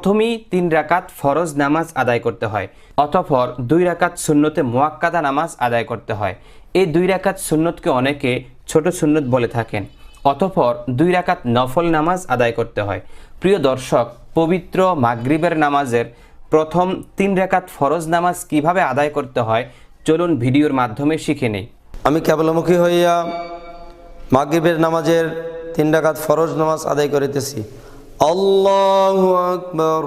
প্রথমেই 3 রাকাত ফরজ নামাজ আদায় করতে হয়, অতঃপর 2 রাকাত সুন্নতে মুআক্কাদা নামাজ আদায় করতে হয়। এই 2 রাকাত সুন্নতকে অনেকে ছোট সুন্নত বলে থাকেন। অতঃপর 2 রাকাত নফল নামাজ আদায় করতে হয়। প্রিয় দর্শক, পবিত্র মাগরিবের নামাজের প্রথম 3 রাকাত ফরজ নামাজ কিভাবে আদায় করতে হয় চলুন ভিডিওর মাধ্যমে শিখে নেই। আমি কেবলমুখী হইয়া মাগরিবের নামাজের 3 রাকাত ফরজ নামাজ আদায় করিতেছি। আল্লাহু আকবার।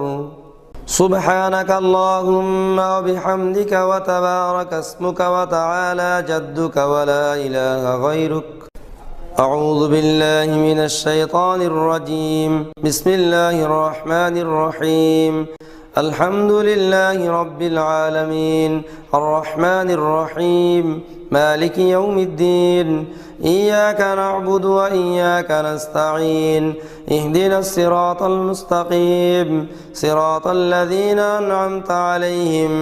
সুবহানাকা আল্লাহুম্মা ওয়া বিহামদিকা ওয়া তাবারাকা ইসমুকা ওয়া তাআলা জাদ্দুকা ওয়া লা ইলাহা গায়রুক। আউযু বিল্লাহি মিনাশ শাইতানির রাজীম। বিসমিল্লাহির রহমানির রহিম। আলহামদুলিল্লাহি রাব্বিল আলামিন আর রহমানির রহিম মালিকি ইয়াউমিদ্দিন ইয়্যাকা না'বুদু ওয়া ইয়্যাকা নাস্তাঈন ইহদিনাস সিরাতাল মুস্তাকিম সিরাতাল লাযীনা আন'আমতা আলাইহিম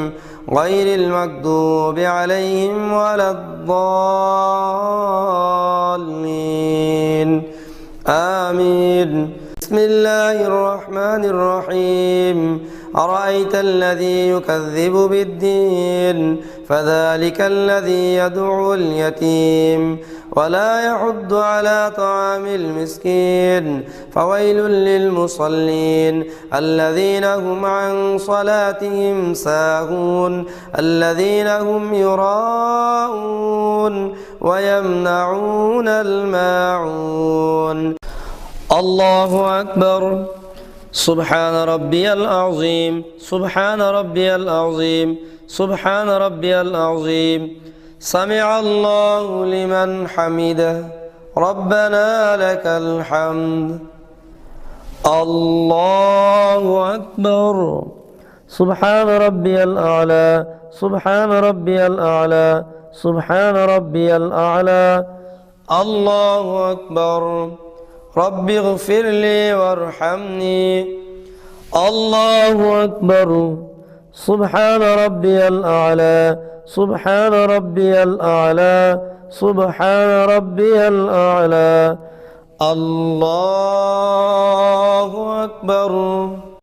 গায়রিল মাগদুবি আলাইহিম ওয়ালাদ-দাল্লিন আমিন। বিসমিল্লাহির রহমানির রহিম। أرأيت الذي يكذب بالدين فذلك الذي يدعو اليتيم ولا يحض على طعام المسكين فويل للمصلين الذين هم عن صلاتهم ساهون الذين هم يراءون ويمنعون الماعون. الله أكبر. سبحان ربي العظيم سبحان ربي العظيم سبحان ربي العظيم. سمع الله لمن حمده ربنا لك الحمد. الله أكبر. سبحان ربي الأعلى سبحان ربي الأعلى سبحان ربي الأعلى. الله أكبر. رب اغفر لي وارحمني. الله أكبر. سبحان ربي الأعلى سبحان ربي الأعلى سبحان ربي الأعلى. الله أكبر.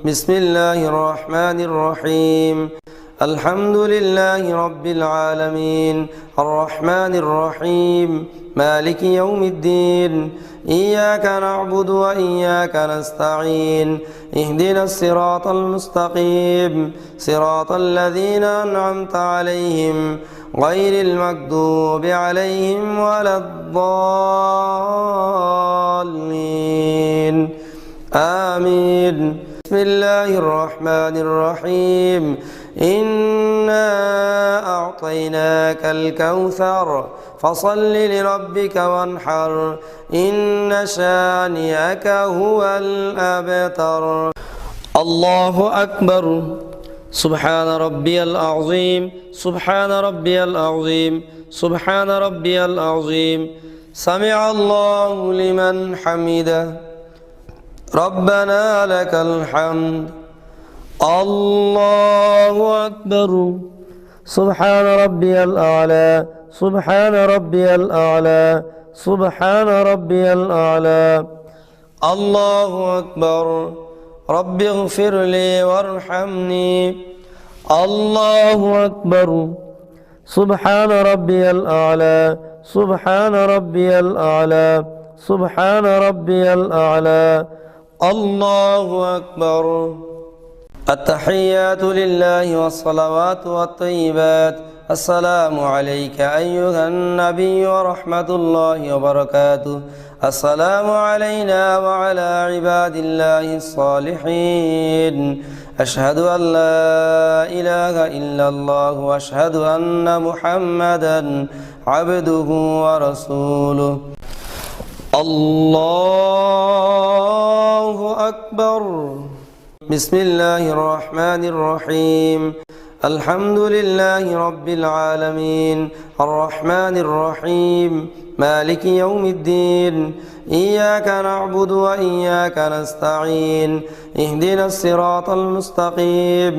بسم الله الرحمن الرحيم. الحمد لله رب العالمين الرحمن الرحيم مالك يوم الدين إياك نعبد وإياك نستعين اهدنا الصراط المستقيم صراط الذين أنعمت عليهم غير المغضوب عليهم ولا الضالين آمين. بسم الله الرحمن الرحيم. إنا أعطيناك الكوثر فصل لربك وانحر إن شانئك هو الأبتر. الله أكبر. سبحان ربي العظيم سبحان ربي العظيم سبحان ربي العظيم. سمع الله لمن حمده ربنا لك الحمد. الله أكبر. سبحان ربي الأعلى سبحان ربي الأعلى سبحان ربي الأعلى. الله أكبر. رب اغفر لي وارحمني. الله أكبر. سبحان ربي الأعلى سبحان ربي الأعلى سبحان ربي الأعلى. الله أكبر. التحيات لله والصلوات والطيبات. السلام عليك أيها النبي ورحمة الله وبركاته. السلام علينا وعلى عباد الله الصالحين. أشهد أن لا إله إلا الله وأشهد أن محمدا عبده ورسوله. الله أكبر. بسم الله الرحمن الرحيم. الحمد لله رب العالمين الرحمن الرحيم مالك يوم الدين إياك نعبد وإياك نستعين اهدنا الصراط المستقيم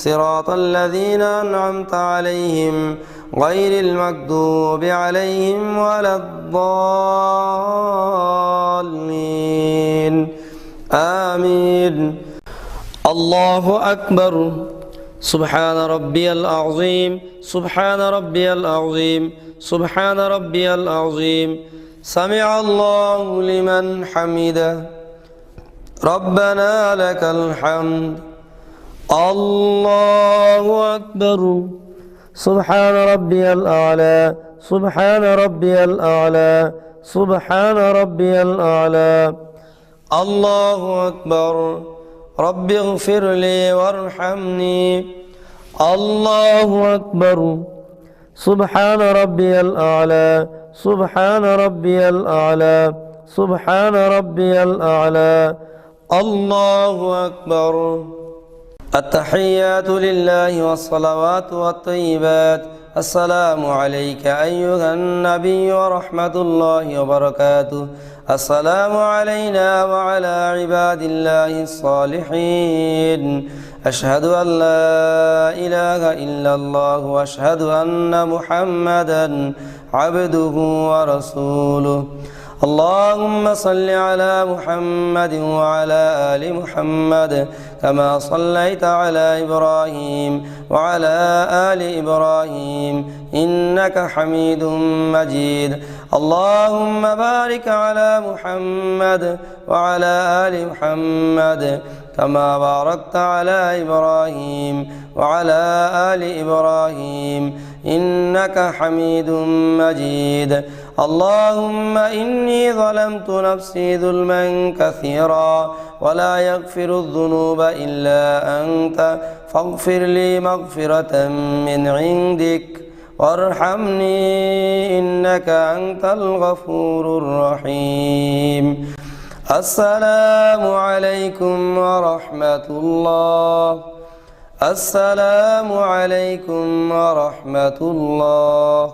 صراط الذين أنعمت عليهم غير المغضوب عليهم ولا الضالين آمين. الله أكبر سبحان ربي العظيم سبحان ربي العظيم سبحان ربي العظيم سمع الله لمن حمده ربنا لك الحمد الله أكبر سبحان ربي الأعلى سبحان ربي الأعلى سبحان ربي الأعلى الله أكبر رب اغفر لي وارحمني الله أكبر سبحان ربي الأعلى سبحان ربي الأعلى سبحان ربي الأعلى الله أكبر التحيات لله والصلوات والطيبات السلام عليك أيها النبي ورحمة الله وبركاته السلام علينا وعلى عباد الله الصالحين أشهد أن لا إله إلا الله وأشهد أن محمدا عبده ورسوله اللهم صل على محمد وعلى آل محمد كما صليت على إبراهيم وعلى آل إبراهيم إنك حميد مجيد اللهم بارك على محمد وعلى آل محمد كما باركت على إبراهيم وعلى آل إبراهيم إنك حميد مجيد اللهم إني ظلمت نفسي ظلما كثيرا ولا يغفر الذنوب إلا أنت فاغفر لي مغفرة من عندك وارحمني إنك أنت الغفور الرحيم السلام عليكم ورحمة الله السلام عليكم ورحمة الله